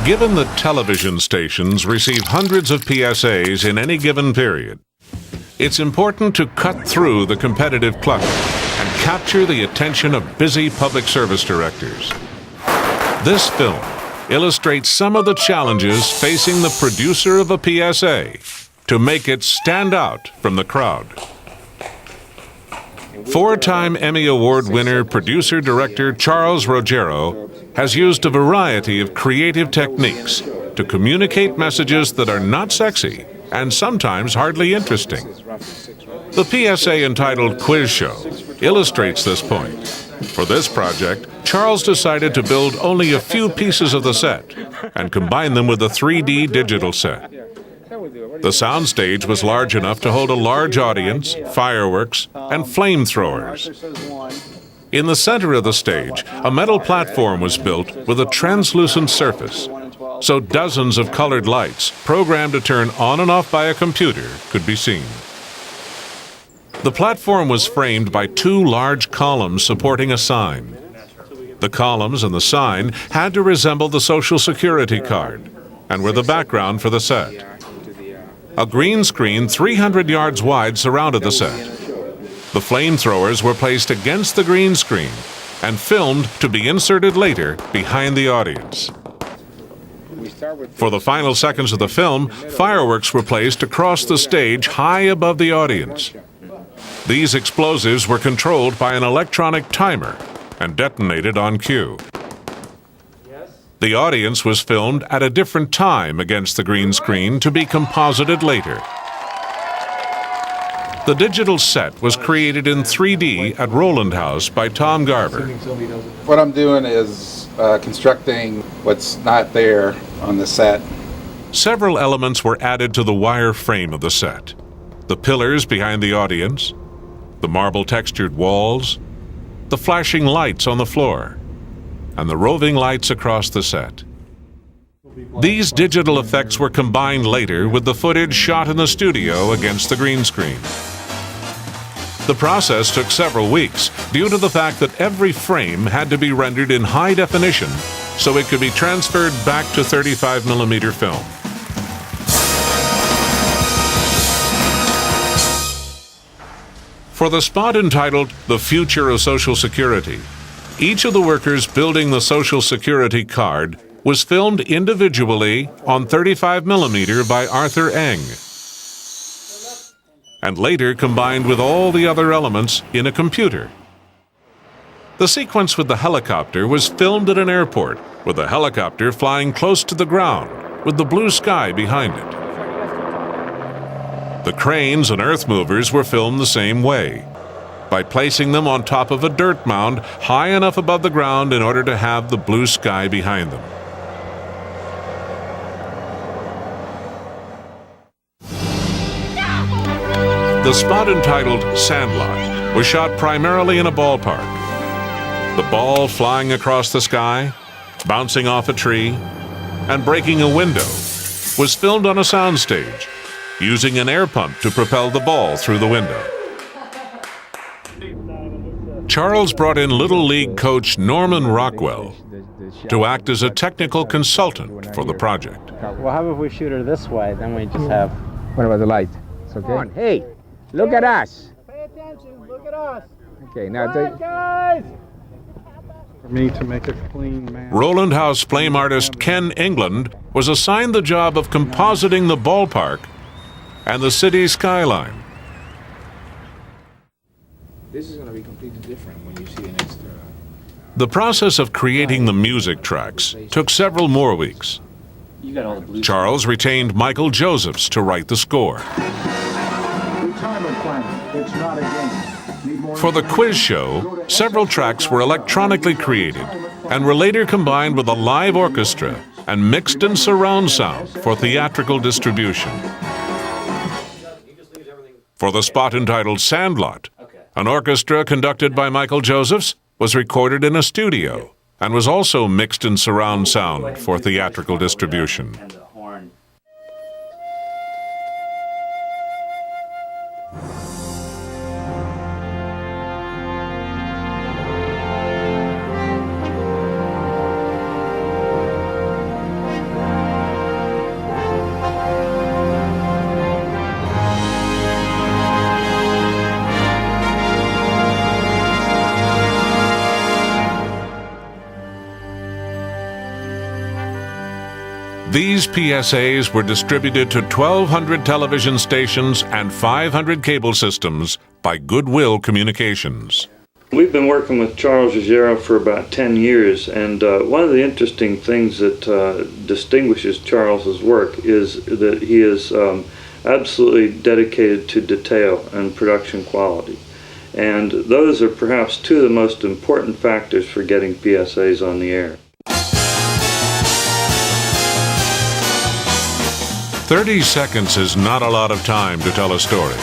Given that television stations receive hundreds of PSAs in any given period, it's important to cut through the competitive clutter and capture the attention of busy public service directors. This film illustrates some of the challenges facing the producer of a PSA to make it stand out from the crowd. Four-time Emmy Award winner producer-director Charles Rogero has used a variety of creative techniques to communicate messages that are not sexy and sometimes hardly interesting. The PSA entitled Quiz Show illustrates this point. For this project, Charles decided to build only a few pieces of the set and combine them with a 3D digital set. The soundstage was large enough to hold a large audience, fireworks, and flamethrowers. In the center of the stage, a metal platform was built with a translucent surface, so dozens of colored lights, programmed to turn on and off by a computer, could be seen. The platform was framed by two large columns supporting a sign. The columns and the sign had to resemble the Social Security card and were the background for the set. A green screen 300 yards wide surrounded the set. The flamethrowers were placed against the green screen and filmed to be inserted later behind the audience. For the final seconds of the film, fireworks were placed across the stage high above the audience. These explosives were controlled by an electronic timer and detonated on cue. The audience was filmed at a different time against the green screen to be composited later. The digital set was created in 3D at Roland House by Tom Garver. What I'm doing is constructing what's not there on the set. Several elements were added to the wire frame of the set. The pillars behind the audience, the marble textured walls, the flashing lights on the floor, and the roving lights across the set. These digital effects were combined later with the footage shot in the studio against the green screen. The process took several weeks due to the fact that every frame had to be rendered in high definition so it could be transferred back to 35mm film. For the spot entitled "The Future of Social Security," each of the workers building the Social Security card was filmed individually on 35mm by Arthur Eng, and later combined with all the other elements in a computer. The sequence with the helicopter was filmed at an airport, with the helicopter flying close to the ground, with the blue sky behind it. The cranes and earth movers were filmed the same way, by placing them on top of a dirt mound high enough above the ground in order to have the blue sky behind them. The spot entitled "Sandlot" was shot primarily in a ballpark. The ball flying across the sky, bouncing off a tree, and breaking a window was filmed on a soundstage, using an air pump to propel the ball through the window. Charles brought in Little League coach Norman Rockwell to act as a technical consultant for the project. Well, how about we shoot her this way, then we just have... What about the light? It's okay? Come on, hey, look at us. Pay attention, look at us. Okay, now... Guys! For me to make a clean man. Roland House flame artist Ken England was assigned the job of compositing the ballpark and the city skyline. This is going to be completely different when you see an extra. The process of creating the music tracks took several more weeks. Charles retained Michael Josephs to write the score. For the quiz show, several tracks were electronically created and were later combined with a live orchestra and mixed in surround sound for theatrical distribution. For the spot entitled "Sandlot," an orchestra conducted by Michael Josephs was recorded in a studio and was also mixed in surround sound for theatrical distribution. These PSAs were distributed to 1,200 television stations and 500 cable systems by Goodwill Communications. We've been working with Charles Ruggiero for about 10 years, and one of the interesting things that distinguishes Charles's work is that he is absolutely dedicated to detail and production quality. And those are perhaps two of the most important factors for getting PSAs on the air. 30 seconds is not a lot of time to tell a story,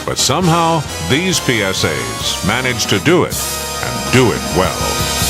but somehow these PSAs manage to do it, and do it well.